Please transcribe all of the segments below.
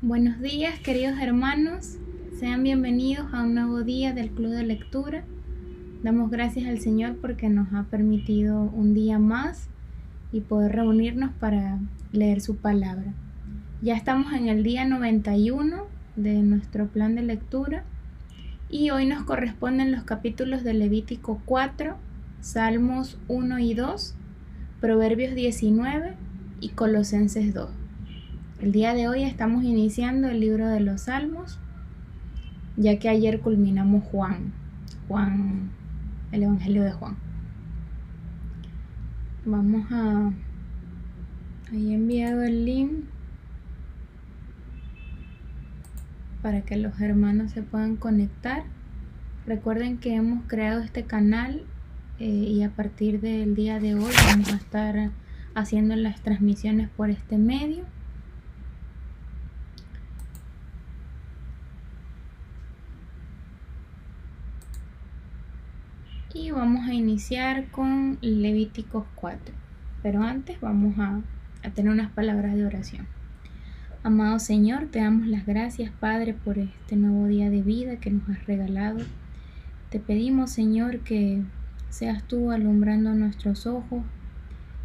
Buenos días, queridos hermanos. Sean bienvenidos a un nuevo día del Club de Lectura. Damos gracias al Señor porque nos ha permitido un día más y poder reunirnos para leer su palabra. Ya estamos en el día 91 de nuestro plan de lectura y hoy nos corresponden los capítulos de Levítico 4, Salmos 1 y 2, Proverbios 19 y Colosenses 2. El día de hoy estamos iniciando el libro de los Salmos, ya que ayer culminamos el Evangelio de Juan. Ahí he enviado el link para que los hermanos se puedan conectar. Recuerden que hemos creado este canal y a partir del día de hoy vamos a estar haciendo las transmisiones por este medio. Y vamos a iniciar con Levíticos 4. Pero antes vamos a tener unas palabras de oración. Amado Señor, te damos las gracias, Padre, por este nuevo día de vida que nos has regalado. Te pedimos, Señor, que seas tú alumbrando nuestros ojos,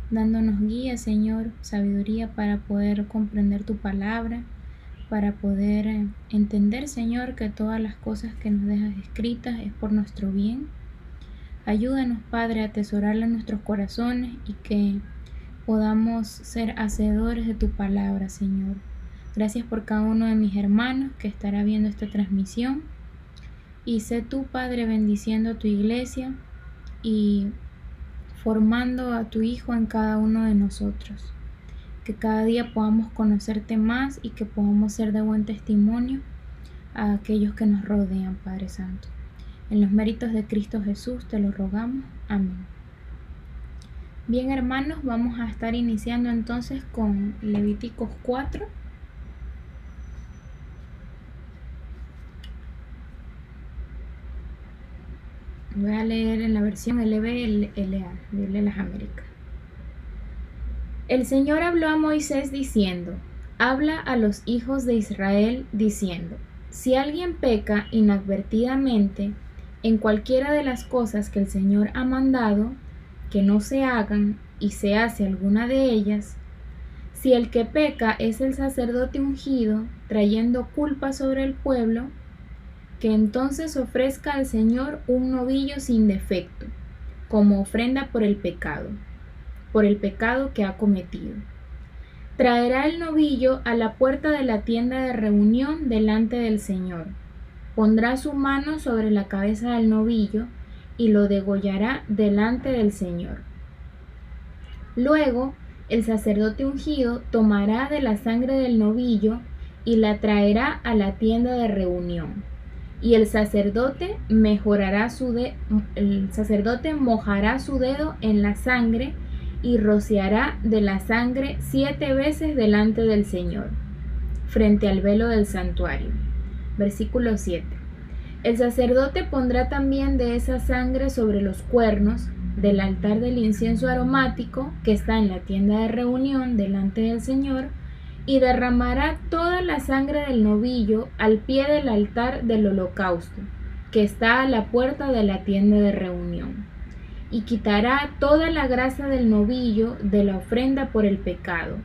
dándonos guía, Señor, sabiduría para poder comprender tu palabra, para poder entender, Señor, que todas las cosas que nos dejas escritas es por nuestro bien. Ayúdanos, Padre, a atesorarla en nuestros corazones y que podamos ser hacedores de tu palabra, Señor. Gracias por cada uno de mis hermanos que estará viendo esta transmisión. Y sé tú, Padre, bendiciendo a tu iglesia y formando a tu Hijo en cada uno de nosotros. Que cada día podamos conocerte más y que podamos ser de buen testimonio a aquellos que nos rodean, Padre Santo. En los méritos de Cristo Jesús te lo rogamos. Amén. Bien, hermanos, vamos a estar iniciando entonces con Levíticos 4. Voy a leer en la versión LBLA de las Américas. El Señor habló a Moisés diciendo: habla a los hijos de Israel diciendo: si alguien peca inadvertidamente en cualquiera de las cosas que el Señor ha mandado que no se hagan y se hace alguna de ellas, si el que peca es el sacerdote ungido trayendo culpa sobre el pueblo, que entonces ofrezca al Señor un novillo sin defecto, como ofrenda por el pecado que ha cometido. Traerá el novillo a la puerta de la tienda de reunión delante del Señor. Pondrá su mano sobre la cabeza del novillo y lo degollará delante del Señor. Luego, el sacerdote ungido tomará de la sangre del novillo y la traerá a la tienda de reunión. Y el sacerdote mojará su dedo en la sangre y rociará de la sangre 7 veces delante del Señor, frente al velo del santuario. Versículo 7. El sacerdote pondrá también de esa sangre sobre los cuernos del altar del incienso aromático que está en la tienda de reunión delante del Señor, y derramará toda la sangre del novillo al pie del altar del holocausto, que está a la puerta de la tienda de reunión, y quitará toda la grasa del novillo de la ofrenda por el pecado,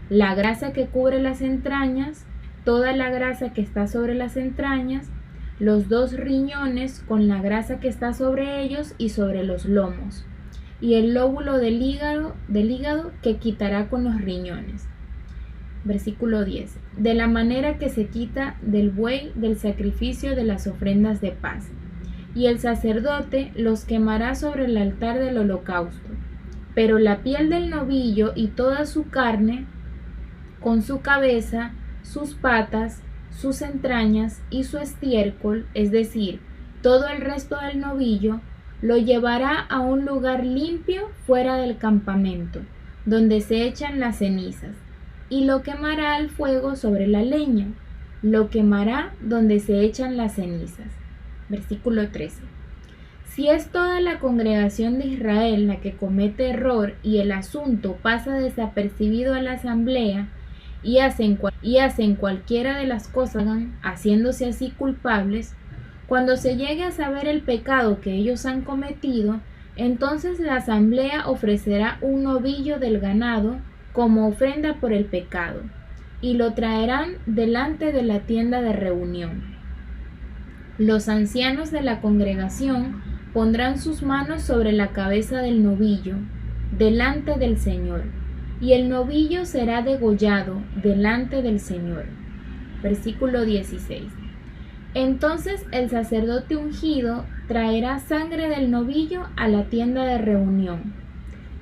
la grasa que cubre las entrañas, toda la grasa que está sobre las entrañas, los 2 riñones con la grasa que está sobre ellos y sobre los lomos, y el lóbulo del hígado que quitará con los riñones. Versículo 10. De la manera que se quita del buey del sacrificio de las ofrendas de paz. Y el sacerdote los quemará sobre el altar del holocausto. Pero la piel del novillo y toda su carne, con su cabeza, sus patas, sus entrañas y su estiércol, es decir, todo el resto del novillo, lo llevará a un lugar limpio fuera del campamento, donde se echan las cenizas, y lo quemará al fuego sobre la leña, lo quemará donde se echan las cenizas. Versículo 13. Si es toda la congregación de Israel la que comete error y el asunto pasa desapercibido a la asamblea, y hacen cualquiera de las cosas, haciéndose así culpables, cuando se llegue a saber el pecado que ellos han cometido, entonces la asamblea ofrecerá un novillo del ganado como ofrenda por el pecado, y lo traerán delante de la tienda de reunión. Los ancianos de la congregación pondrán sus manos sobre la cabeza del novillo, delante del Señor, y el novillo será degollado delante del Señor. Versículo 16. Entonces el sacerdote ungido traerá sangre del novillo a la tienda de reunión.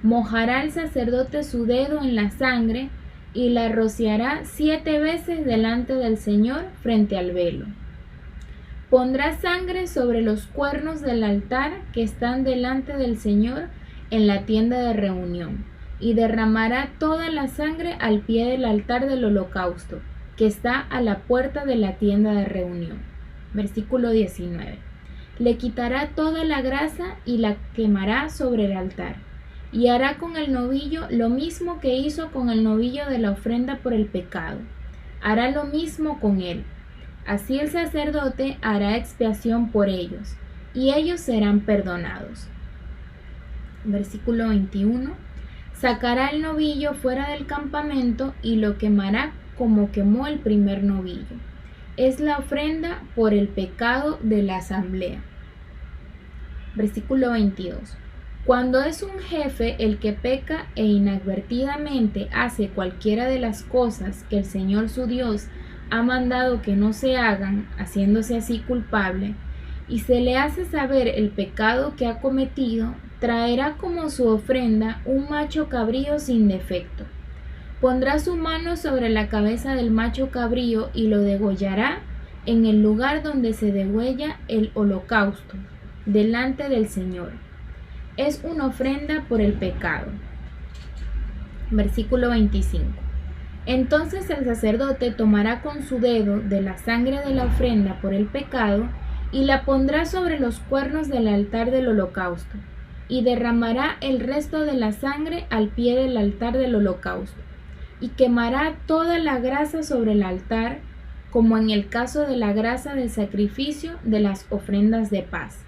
Mojará el sacerdote su dedo en la sangre y la rociará 7 veces delante del Señor frente al velo. Pondrá sangre sobre los cuernos del altar que están delante del Señor en la tienda de reunión, y derramará toda la sangre al pie del altar del holocausto, que está a la puerta de la tienda de reunión. Versículo 19. Le quitará toda la grasa y la quemará sobre el altar, y hará con el novillo lo mismo que hizo con el novillo de la ofrenda por el pecado. Hará lo mismo con él. Así el sacerdote hará expiación por ellos, y ellos serán perdonados. Versículo 21. Sacará el novillo fuera del campamento y lo quemará como quemó el primer novillo. Es la ofrenda por el pecado de la asamblea. Versículo 22. Cuando es un jefe el que peca e inadvertidamente hace cualquiera de las cosas que el Señor su Dios ha mandado que no se hagan, haciéndose así culpable, y se le hace saber el pecado que ha cometido, traerá como su ofrenda un macho cabrío sin defecto. Pondrá su mano sobre la cabeza del macho cabrío y lo degollará en el lugar donde se degüella el holocausto, delante del Señor. Es una ofrenda por el pecado. Versículo 25. Entonces el sacerdote tomará con su dedo de la sangre de la ofrenda por el pecado y la pondrá sobre los cuernos del altar del holocausto, y derramará el resto de la sangre al pie del altar del holocausto, y quemará toda la grasa sobre el altar, como en el caso de la grasa del sacrificio de las ofrendas de paz.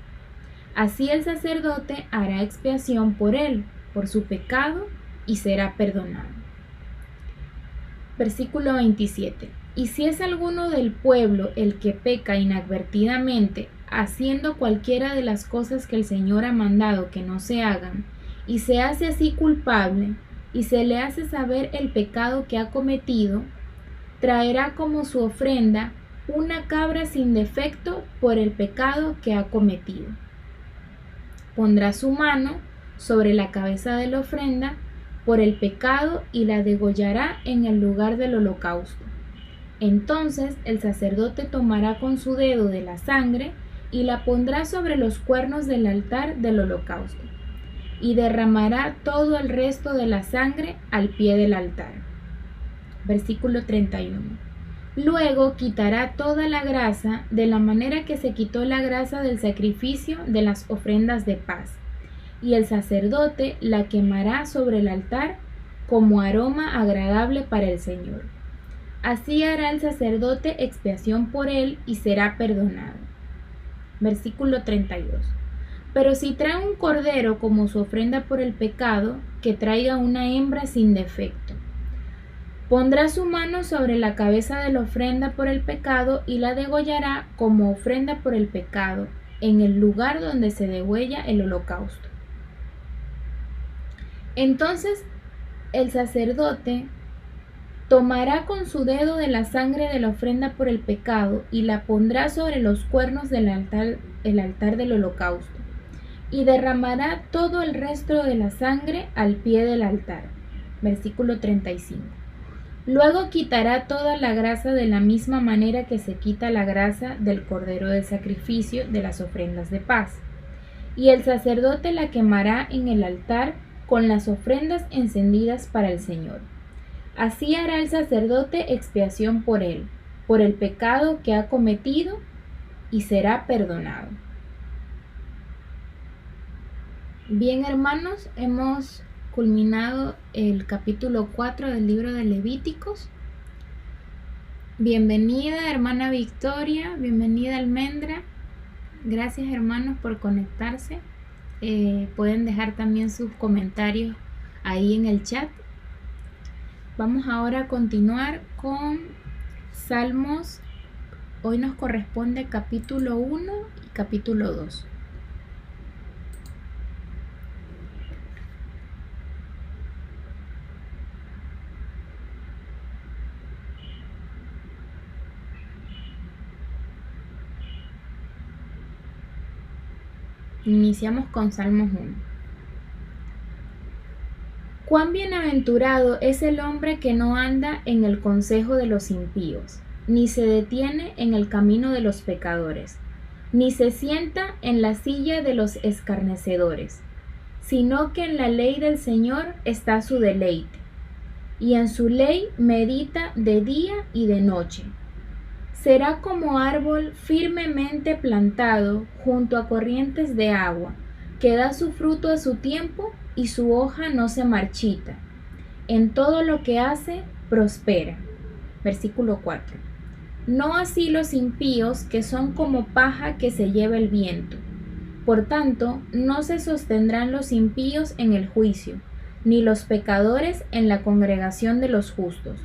Así el sacerdote hará expiación por él, por su pecado, y será perdonado. Versículo 27. Y si es alguno del pueblo el que peca inadvertidamente, haciendo cualquiera de las cosas que el Señor ha mandado que no se hagan, y se hace así culpable, y se le hace saber el pecado que ha cometido, traerá como su ofrenda una cabra sin defecto por el pecado que ha cometido. Pondrá su mano sobre la cabeza de la ofrenda por el pecado y la degollará en el lugar del holocausto. Entonces el sacerdote tomará con su dedo de la sangre y la pondrá sobre los cuernos del altar del holocausto, y derramará todo el resto de la sangre al pie del altar. Versículo 31. Luego quitará toda la grasa de la manera que se quitó la grasa del sacrificio de las ofrendas de paz, y el sacerdote la quemará sobre el altar como aroma agradable para el Señor. Así hará el sacerdote expiación por él y será perdonado. Versículo 32. Pero si trae un cordero como su ofrenda por el pecado, que traiga una hembra sin defecto. Pondrá su mano sobre la cabeza de la ofrenda por el pecado y la degollará como ofrenda por el pecado, en el lugar donde se degüella el holocausto. Entonces el sacerdote tomará con su dedo de la sangre de la ofrenda por el pecado y la pondrá sobre los cuernos del altar, el altar del holocausto, y derramará todo el resto de la sangre al pie del altar. Versículo 35. Luego quitará toda la grasa de la misma manera que se quita la grasa del cordero de sacrificio de las ofrendas de paz, y el sacerdote la quemará en el altar con las ofrendas encendidas para el Señor. Así hará el sacerdote expiación por él, por el pecado que ha cometido, y será perdonado. Bien, hermanos, hemos culminado el capítulo 4 del libro de Levíticos. Bienvenida, hermana Victoria, bienvenida, Almendra. Gracias, hermanos, por conectarse. Pueden dejar también sus comentarios ahí en el chat. Vamos ahora a continuar con Salmos. Hoy nos corresponde capítulo 1 y capítulo 2. Iniciamos con Salmos 1. Cuán bienaventurado es el hombre que no anda en el consejo de los impíos, ni se detiene en el camino de los pecadores, ni se sienta en la silla de los escarnecedores, sino que en la ley del Señor está su deleite, y en su ley medita de día y de noche. Será como árbol firmemente plantado junto a corrientes de agua, que da su fruto a su tiempo y su hoja no se marchita. En todo lo que hace, prospera. Versículo 4. No así los impíos, que son como paja que se lleva el viento. Por tanto, no se sostendrán los impíos en el juicio, ni los pecadores en la congregación de los justos.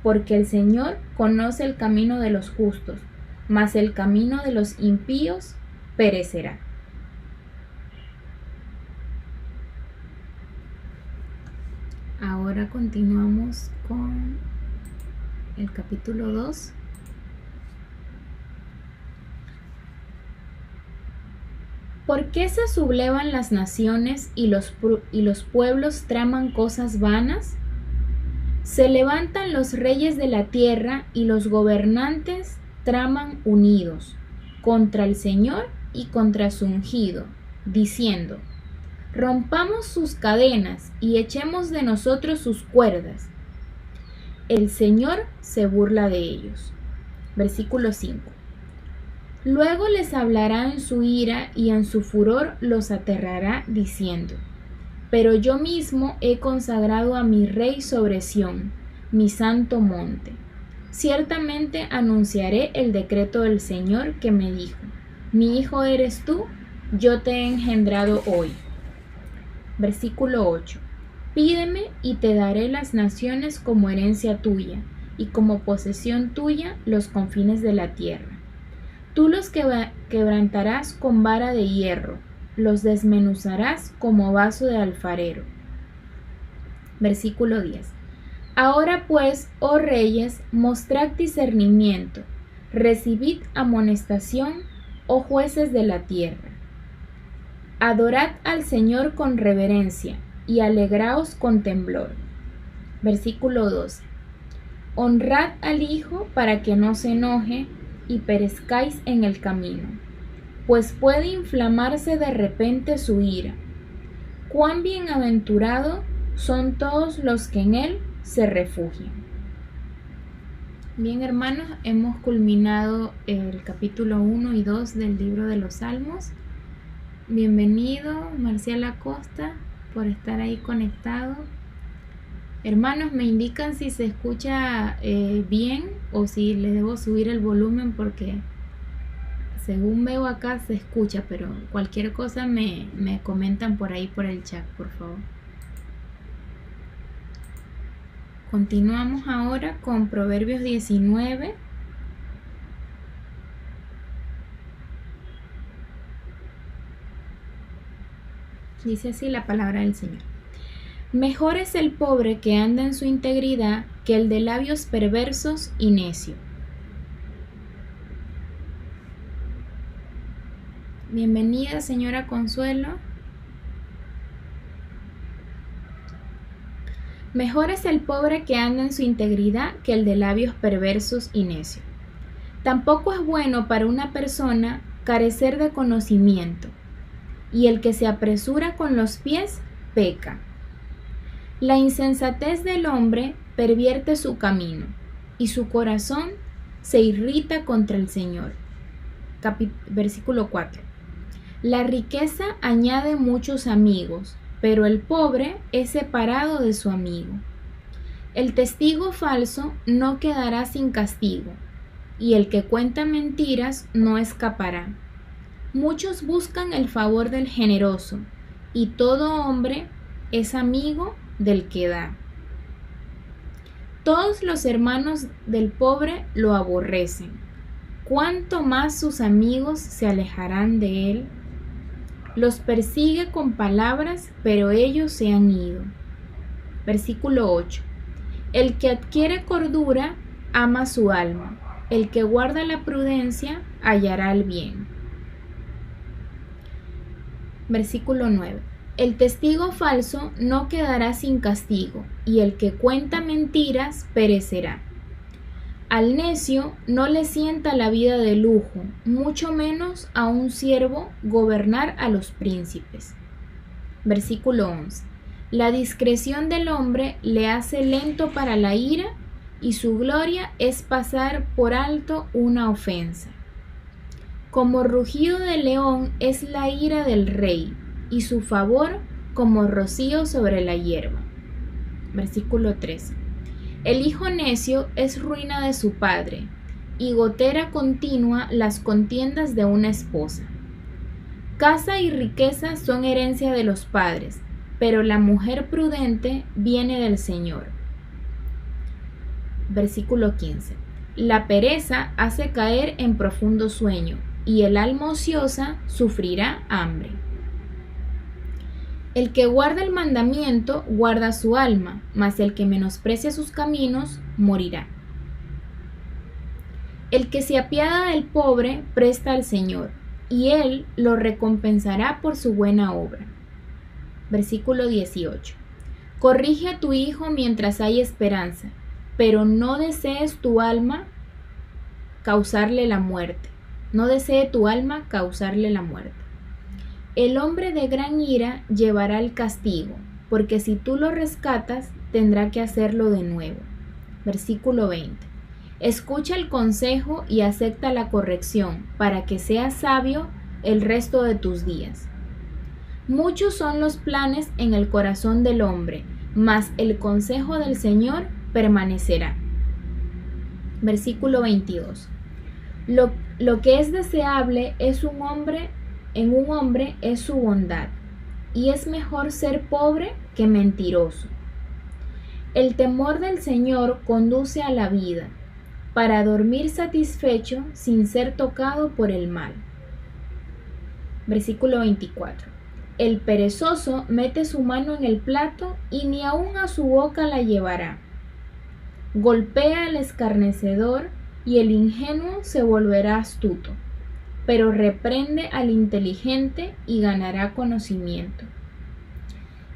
Porque el Señor conoce el camino de los justos, mas el camino de los impíos perecerá. Ahora continuamos con el capítulo 2. ¿Por qué se sublevan las naciones y los pueblos traman cosas vanas? Se levantan los reyes de la tierra y los gobernantes traman unidos contra el Señor y contra su ungido, diciendo: rompamos sus cadenas y echemos de nosotros sus cuerdas. El Señor se burla de ellos. Versículo 5. Luego les hablará en su ira y en su furor los aterrará, diciendo: pero yo mismo he consagrado a mi rey sobre Sión, mi santo monte. Ciertamente anunciaré el decreto del Señor que me dijo: mi hijo eres tú, yo te he engendrado hoy. Versículo 8. Pídeme y te daré las naciones como herencia tuya, y como posesión tuya los confines de la tierra. Tú los quebrantarás con vara de hierro, los desmenuzarás como vaso de alfarero. Versículo 10. Ahora pues, oh reyes, mostrad discernimiento, recibid amonestación, oh jueces de la tierra. Adorad al Señor con reverencia, y alegraos con temblor. Versículo 12. Honrad al Hijo para que no se enoje, y perezcáis en el camino, pues puede inflamarse de repente su ira. Cuán bienaventurados son todos los que en él se refugian. Bien, hermanos, hemos culminado el capítulo 1 y 2 del libro de los Salmos. Bienvenido, Marcial Acosta, por estar ahí conectado. Hermanos, me indican si se escucha bien o si le debo subir el volumen, porque según veo acá se escucha, pero cualquier cosa me comentan por ahí por el chat, por favor. Continuamos ahora con Proverbios 19. Dice así la palabra del Señor. Mejor es el pobre que anda en su integridad que el de labios perversos y necio. Bienvenida, señora Consuelo. Mejor es el pobre que anda en su integridad que el de labios perversos y necio. Tampoco es bueno para una persona carecer de conocimiento, y el que se apresura con los pies peca. La insensatez del hombre pervierte su camino, y su corazón se irrita contra el Señor. Versículo 4. La riqueza añade muchos amigos, pero el pobre es separado de su amigo. El testigo falso no quedará sin castigo, y el que cuenta mentiras no escapará. Muchos buscan el favor del generoso, y todo hombre es amigo del que da. Todos los hermanos del pobre lo aborrecen. ¿Cuánto más sus amigos se alejarán de él? Los persigue con palabras, pero ellos se han ido. Versículo 8. El que adquiere cordura ama su alma. El que guarda la prudencia hallará el bien. Versículo 9. El testigo falso no quedará sin castigo, y el que cuenta mentiras perecerá. Al necio no le sienta la vida de lujo, mucho menos a un siervo gobernar a los príncipes. Versículo 11. La discreción del hombre le hace lento para la ira, y su gloria es pasar por alto una ofensa. Como rugido de león es la ira del rey, y su favor como rocío sobre la hierba. Versículo 13. El hijo necio es ruina de su padre, y gotera continua las contiendas de una esposa. Casa y riqueza son herencia de los padres, pero la mujer prudente viene del Señor. Versículo 15. La pereza hace caer en profundo sueño, y el alma ociosa sufrirá hambre. El que guarda el mandamiento guarda su alma, mas el que menosprecia sus caminos morirá. El que se apiada del pobre presta al Señor, y él lo recompensará por su buena obra. Versículo 18. Corrige a tu hijo mientras hay esperanza, pero no desees tu alma causarle la muerte. No desee tu alma causarle la muerte. El hombre de gran ira llevará el castigo, porque si tú lo rescatas, tendrá que hacerlo de nuevo. Versículo 20. Escucha el consejo y acepta la corrección, para que seas sabio el resto de tus días. Muchos son los planes en el corazón del hombre, mas el consejo del Señor permanecerá. Versículo 22. Lo que es deseable en un hombre es su bondad, y es mejor ser pobre que mentiroso. El temor del Señor conduce a la vida, para dormir satisfecho sin ser tocado por el mal. Versículo 24. El perezoso mete su mano en el plato y ni aun a su boca la llevará. Golpea al escarnecedor y el ingenuo se volverá astuto, pero reprende al inteligente y ganará conocimiento.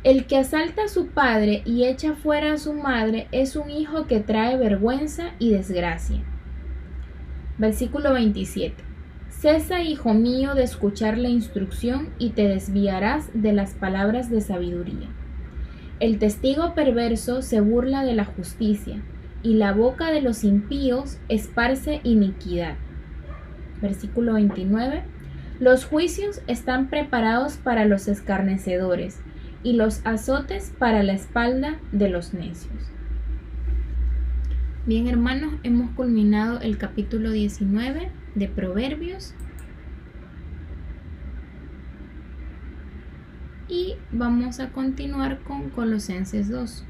El que asalta a su padre y echa fuera a su madre es un hijo que trae vergüenza y desgracia. Versículo 27. Cesa, hijo mío, de escuchar la instrucción y te desviarás de las palabras de sabiduría. El testigo perverso se burla de la justicia, y la boca de los impíos esparce iniquidad. Versículo 29. Los juicios están preparados para los escarnecedores, y los azotes para la espalda de los necios. Bien, hermanos, hemos culminado el capítulo 19 de Proverbios. Y vamos a continuar con Colosenses 2.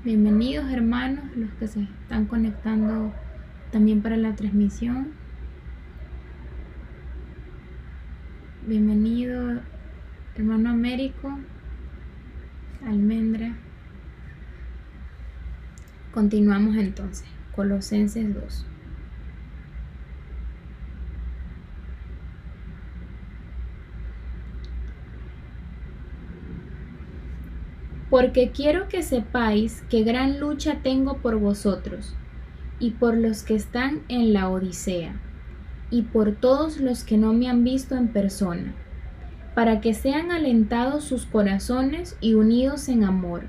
Bienvenidos, hermanos, los que se están conectando también para la transmisión. Bienvenido, hermano Américo, Almendra. Continuamos entonces, Colosenses 2. Porque quiero que sepáis que gran lucha tengo por vosotros, y por los que están en la Odisea, y por todos los que no me han visto en persona, para que sean alentados sus corazones y unidos en amor,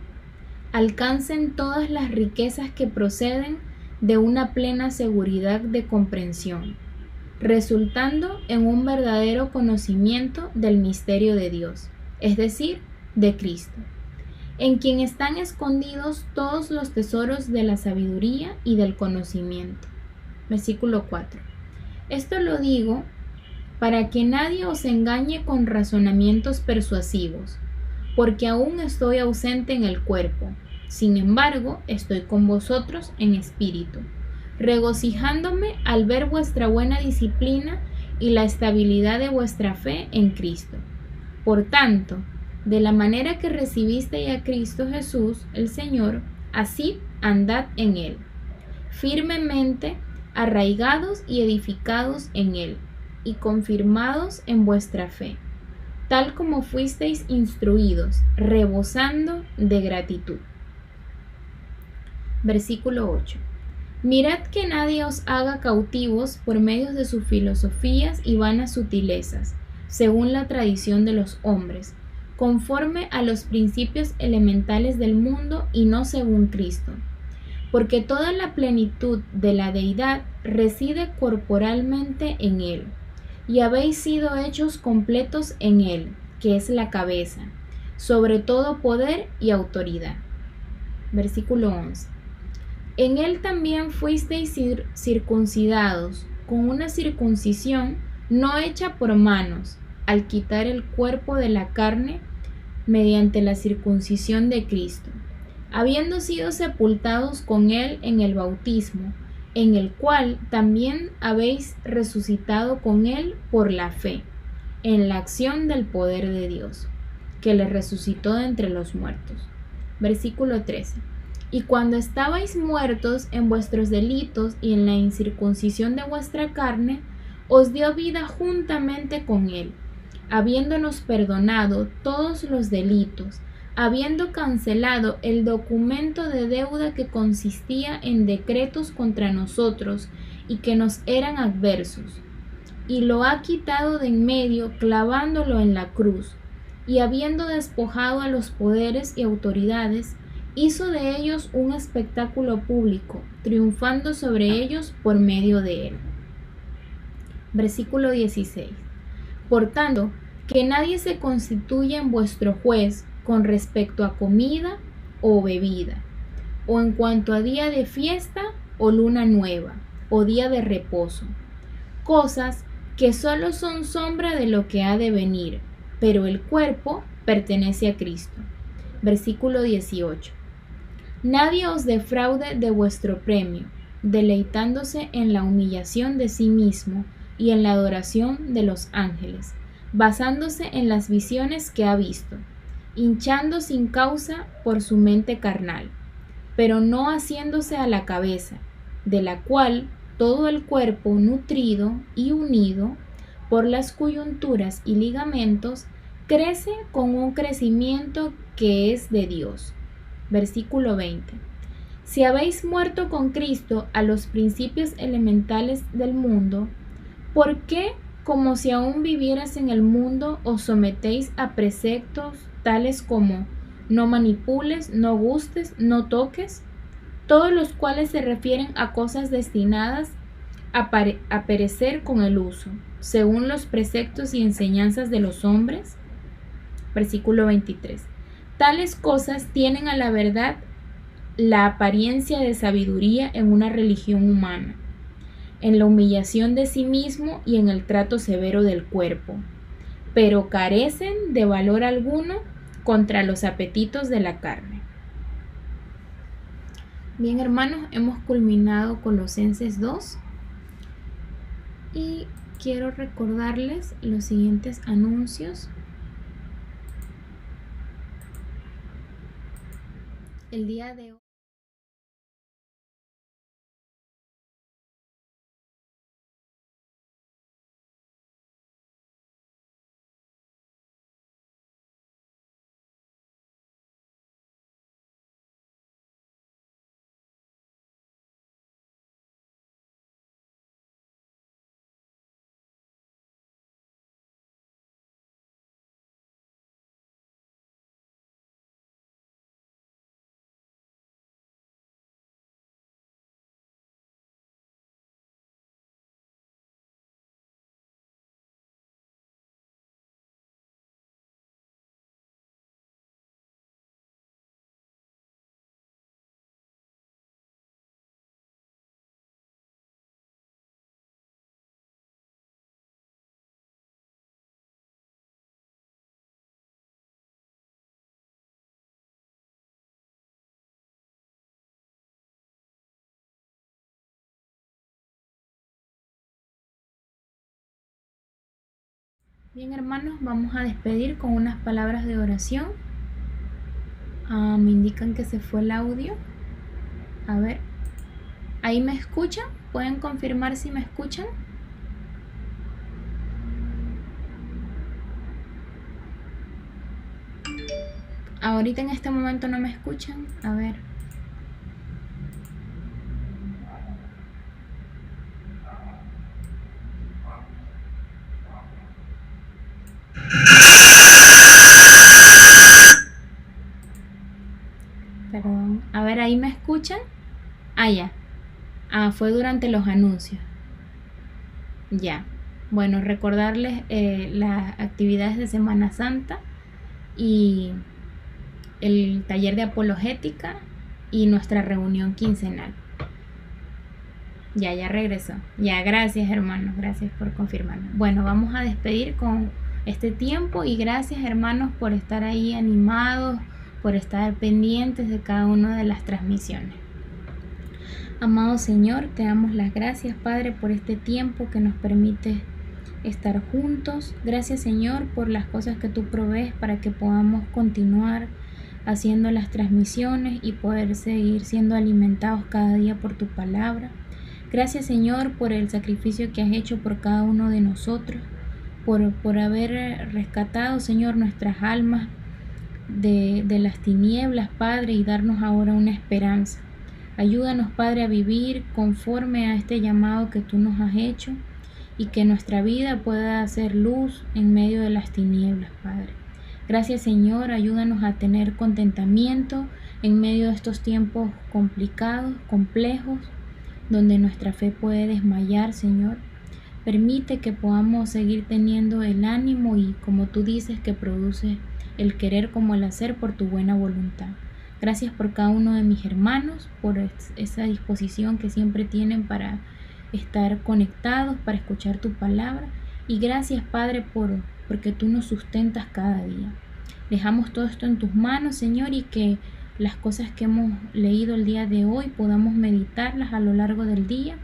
alcancen todas las riquezas que proceden de una plena seguridad de comprensión, resultando en un verdadero conocimiento del misterio de Dios, es decir, de Cristo, en quien están escondidos todos los tesoros de la sabiduría y del conocimiento. Versículo 4. Esto lo digo para que nadie os engañe con razonamientos persuasivos, porque aún estoy ausente en el cuerpo. Sin embargo, estoy con vosotros en espíritu, regocijándome al ver vuestra buena disciplina y la estabilidad de vuestra fe en Cristo. Por tanto, de la manera que recibisteis a Cristo Jesús, el Señor, así andad en Él, firmemente arraigados y edificados en Él, y confirmados en vuestra fe, tal como fuisteis instruidos, rebosando de gratitud. Versículo 8. Mirad que nadie os haga cautivos por medio de sus filosofías y vanas sutilezas, según la tradición de los hombres, conforme a los principios elementales del mundo y no según Cristo. Porque toda la plenitud de la deidad reside corporalmente en Él, y habéis sido hechos completos en Él, que es la cabeza, sobre todo poder y autoridad. Versículo 11. En Él también fuisteis circuncidados, con una circuncisión no hecha por manos, al quitar el cuerpo de la carne mediante la circuncisión de Cristo, habiendo sido sepultados con Él en el bautismo, en el cual también habéis resucitado con Él por la fe, en la acción del poder de Dios, que le resucitó de entre los muertos. Versículo 13. Y cuando estabais muertos en vuestros delitos y en la incircuncisión de vuestra carne, os dio vida juntamente con Él, habiéndonos perdonado todos los delitos, habiendo cancelado el documento de deuda que consistía en decretos contra nosotros y que nos eran adversos, y lo ha quitado de en medio, clavándolo en la cruz, y habiendo despojado a los poderes y autoridades, hizo de ellos un espectáculo público, triunfando sobre ellos por medio de él. Versículo 16. Por tanto, que nadie se constituya en vuestro juez con respecto a comida o bebida, o en cuanto a día de fiesta o luna nueva, o día de reposo, cosas que solo son sombra de lo que ha de venir, pero el cuerpo pertenece a Cristo. Versículo 18. Nadie os defraude de vuestro premio, deleitándose en la humillación de sí mismo y en la adoración de los ángeles, basándose en las visiones que ha visto, hinchando sin causa por su mente carnal, pero no haciéndose a la cabeza, de la cual todo el cuerpo nutrido y unido por las coyunturas y ligamentos crece con un crecimiento que es de Dios. Versículo 20. Si habéis muerto con Cristo a los principios elementales del mundo, ¿por qué, como si aún vivieras en el mundo, os sometéis a preceptos tales como no manipules, no gustes, no toques? Todos los cuales se refieren a cosas destinadas a perecer con el uso, según los preceptos y enseñanzas de los hombres. Versículo 23. Tales cosas tienen a la verdad la apariencia de sabiduría en una religión humana, en la humillación de sí mismo y en el trato severo del cuerpo, pero carecen de valor alguno contra los apetitos de la carne. Bien, hermanos, hemos culminado Colosenses 2 y quiero recordarles los siguientes anuncios. El día de hoy Bien, hermanos, vamos a despedir con unas palabras de oración. Me indican que se fue el audio. A ver, ¿ahí me escuchan? ¿Pueden confirmar si me escuchan? Ahorita en este momento no me escuchan. A ver. Perdón. A ver, ¿ahí me escuchan? Ya. Fue durante los anuncios. Ya. Bueno, recordarles las actividades de Semana Santa y el taller de apologética y nuestra reunión quincenal. Ya regresó. Ya, gracias, hermanos. Gracias por confirmarme. Bueno, vamos a despedir con este tiempo y gracias, hermanos, por estar ahí animados, por estar pendientes de cada una de las transmisiones. Amado Señor, te damos las gracias, Padre, por este tiempo que nos permite estar juntos. Gracias, Señor, por las cosas que tú provees para que podamos continuar haciendo las transmisiones y poder seguir siendo alimentados cada día por tu palabra. Gracias, Señor, por el sacrificio que has hecho por cada uno de nosotros, por haber rescatado, Señor, nuestras almas de las tinieblas, Padre, y darnos ahora una esperanza. Ayúdanos, Padre, a vivir conforme a este llamado que tú nos has hecho y que nuestra vida pueda hacer luz en medio de las tinieblas, Padre. Gracias, Señor, ayúdanos a tener contentamiento en medio de estos tiempos complicados, complejos, donde nuestra fe puede desmayar, Señor. Permite que podamos seguir teniendo el ánimo y, como tú dices, que produce el querer como el hacer por tu buena voluntad. Gracias por cada uno de mis hermanos, por esa disposición que siempre tienen para estar conectados, para escuchar tu palabra. Y gracias, Padre, porque tú nos sustentas cada día. Dejamos todo esto en tus manos, Señor, y que las cosas que hemos leído el día de hoy podamos meditarlas a lo largo del día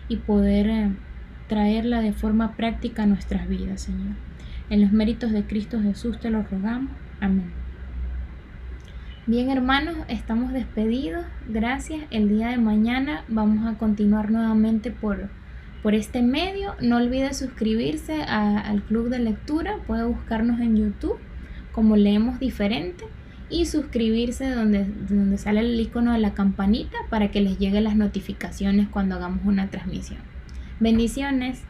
y poder traerla de forma práctica a nuestras vidas, Señor. En los méritos de Cristo Jesús te lo rogamos. Amén. Bien, hermanos, estamos despedidos. Gracias. El día de mañana vamos a continuar nuevamente por este medio. No olvide suscribirse al club de lectura. Puede buscarnos en YouTube como Leemos Diferente y suscribirse donde sale el icono de la campanita para que les lleguen las notificaciones cuando hagamos una transmisión. Bendiciones.